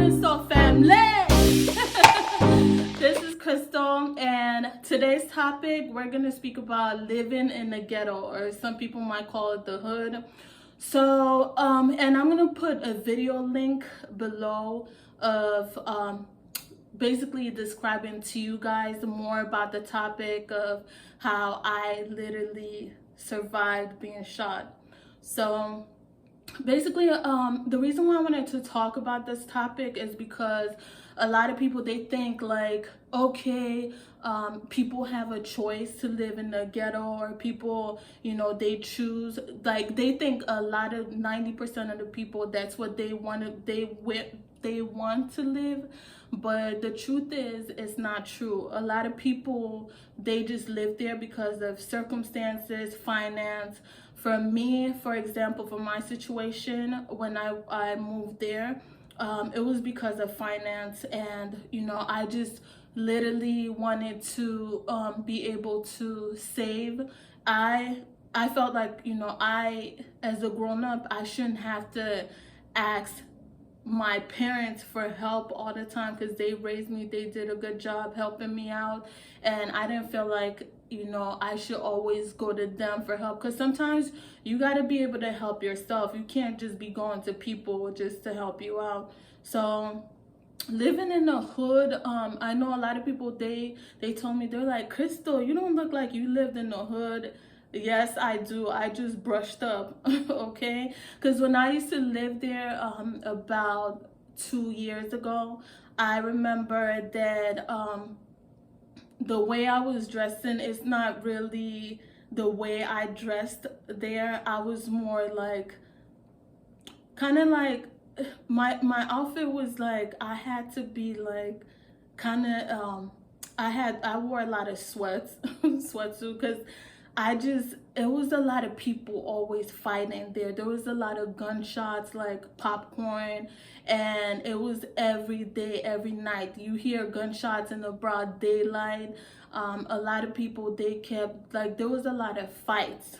Crystal family. This is Crystal, and today's topic we're gonna speak about living in the ghetto, or some people might call it the hood. So, and I'm gonna put a video link below of basically describing to you guys more about the topic of how I literally survived being shot. So basically, the reason why I wanted to talk about this topic is because a lot of people, they think like, okay, people have a choice to live in the ghetto, or people, they choose, like, they think a lot of 90% of the people, that's what they want to, they want to live. But the truth is, it's not true. A lot of people, they just live there because of circumstances, finance. For me, for example, for my situation, when I moved there, it was because of finance. And I just literally wanted to be able to save. I felt like, I, as a grown-up, I shouldn't have to ask my parents for help all the time, because they raised me, they did a good job helping me out, and I didn't feel like I should always go to them for help, because sometimes you got to be able to help yourself. You can't just be going to people just to help you out. So living in the hood, I know a lot of people, they told me, they're like, Crystal, you don't look like you lived in the hood. Yes, I do. I just brushed up. Okay, because when I used to live there about 2 years ago, I remember that the way I was dressing is not really the way I dressed there. I was more like, kind of like, my outfit was like, I had to be like, kind of I wore a lot of sweatsuit, because it was a lot of people always fighting there. There was a lot of gunshots, like popcorn, and it was every day, every night. You hear gunshots in the broad daylight. A lot of people, they kept, like, there was a lot of fights.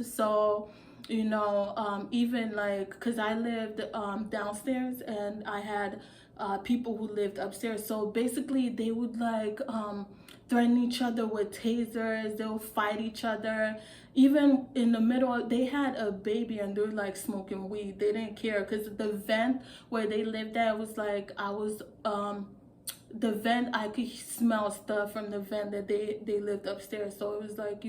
So, even like, because I lived downstairs, and I had people who lived upstairs. So basically, they would like threaten each other with tasers. They'll fight each other. Even in the middle, they had a baby, and they were like smoking weed. They didn't care, because the vent where they lived at was like, the vent, I could smell stuff from the vent that they lived upstairs. So it was like,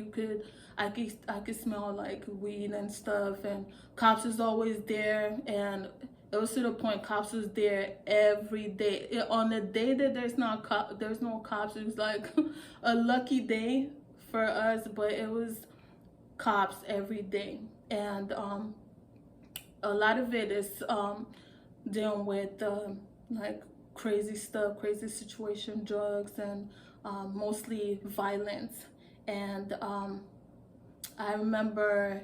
I could smell like weed and stuff. And cops was always there, and it was to the point cops was there every day. On the day that there's no cops, it was like a lucky day for us, but it was cops every day. And a lot of it is dealing with like crazy stuff, crazy situation, drugs, and mostly violence. And I remember,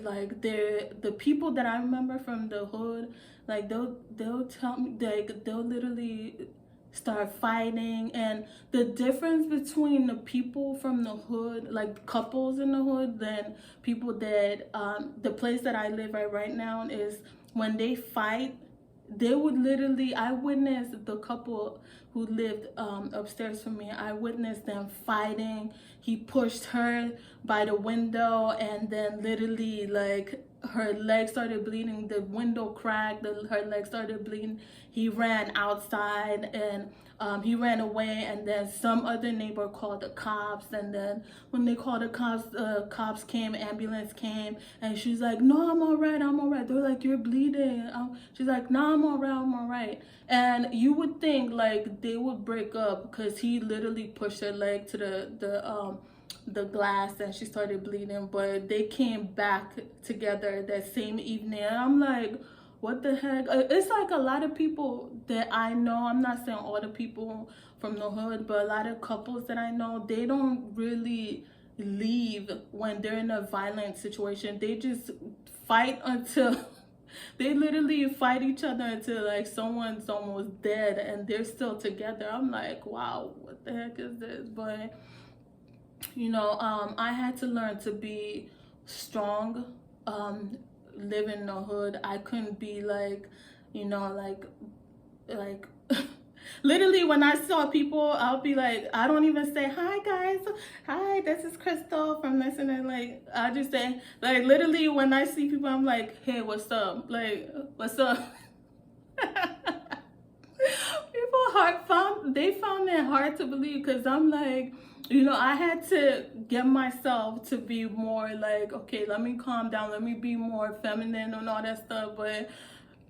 like, the people that I remember from the hood, like, they'll tell me, like, they'll literally start fighting. And the difference between the people from the hood, like couples in the hood, than people that the place that I live at right now, is when they fight, they would literally, I witnessed the couple who lived upstairs from me, I witnessed them fighting. He pushed her by the window, and then literally, like, her leg started bleeding, the window cracked, her leg started bleeding. He ran outside, and he ran away. And then some other neighbor called the cops, and then when they called the cops came, ambulance came, and she's like, no, I'm all right. They're like, you're bleeding. She's like, no, I'm all right. And you would think like they would break up, because he literally pushed her leg to the glass, and she started bleeding. But they came back together that same evening, and I'm like, what the heck? It's like a lot of people that I know, I'm not saying all the people from the hood, but a lot of couples that I know, they don't really leave when they're in a violent situation. They just fight until they literally fight each other until like someone's almost dead, and they're still together. I'm like, wow, what the heck is this? But I had to learn to be strong. Live in the hood, I couldn't be like, like like literally when I saw people, I'll be like, I don't even say hi guys, hi, this is Crystal from this and then, like I just say, like literally when I see people I'm like, hey, what's up, like what's up. People they found it hard to believe, because I'm like, you know, I had to get myself to be more like, okay, let me calm down, let me be more feminine and all that stuff. But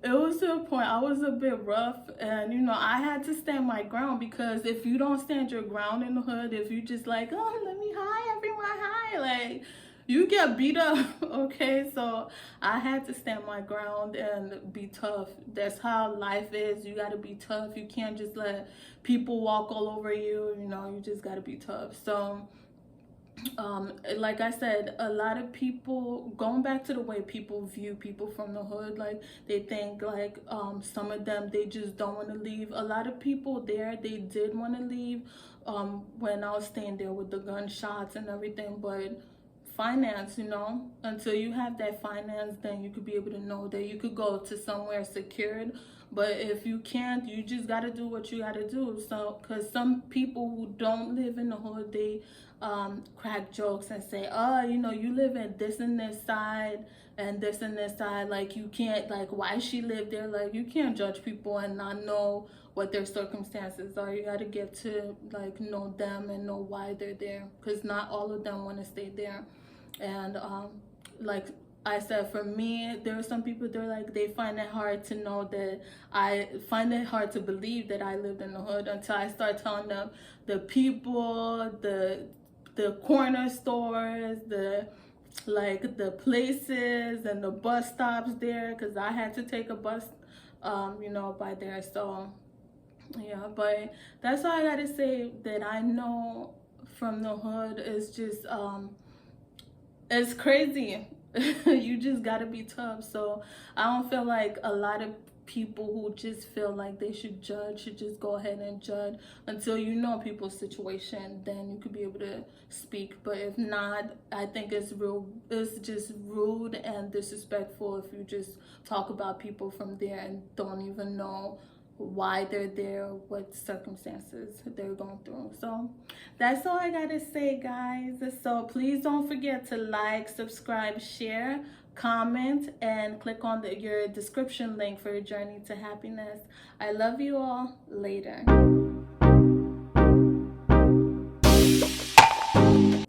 it was to a point I was a bit rough, and you know, I had to stand my ground, because if you don't stand your ground in the hood, if you just like, oh, let me, hi everyone, hi, like you get beat up. Okay, so I had to stand my ground and be tough. That's how life is. You got to be tough. You can't just let people walk all over you, you know, you just got to be tough. So like I said, a lot of people, going back to the way people view people from the hood, like they think like some of them, they just don't want to leave. A lot of people there, they did want to leave when I was staying there with the gunshots and everything. But finance, you know, until you have that finance, then you could be able to know that you could go to somewhere secured. But if you can't, you just got to do what you got to do. So because some people who don't live in the hood, they crack jokes and say, oh, you know, you live in this and this side and this and this side, like you can't, like why she lived there. Like you can't judge people and not know what their circumstances are. You got to get to like know them and know why they're there, because not all of them want to stay there. And like I said, for me, there are some people, they're like, they find it hard to know that I find it hard to believe that I lived in the hood, until I start telling them the people, the corner stores, the like the places and the bus stops there, because I had to take a bus you know, by there. So yeah, but that's all I gotta say that I know from the hood. Is just it's crazy. You just gotta be tough. So I don't feel like a lot of people who just feel like they should judge should just go ahead and judge. Until you know people's situation, then you could be able to speak. But if not, I think it's just rude and disrespectful if you just talk about people from there and don't even know why they're there, what circumstances they're going through. So that's all I gotta say, guys. So please don't forget to like, subscribe, share, comment, and click on your description link for your journey to happiness. I love you all. Later.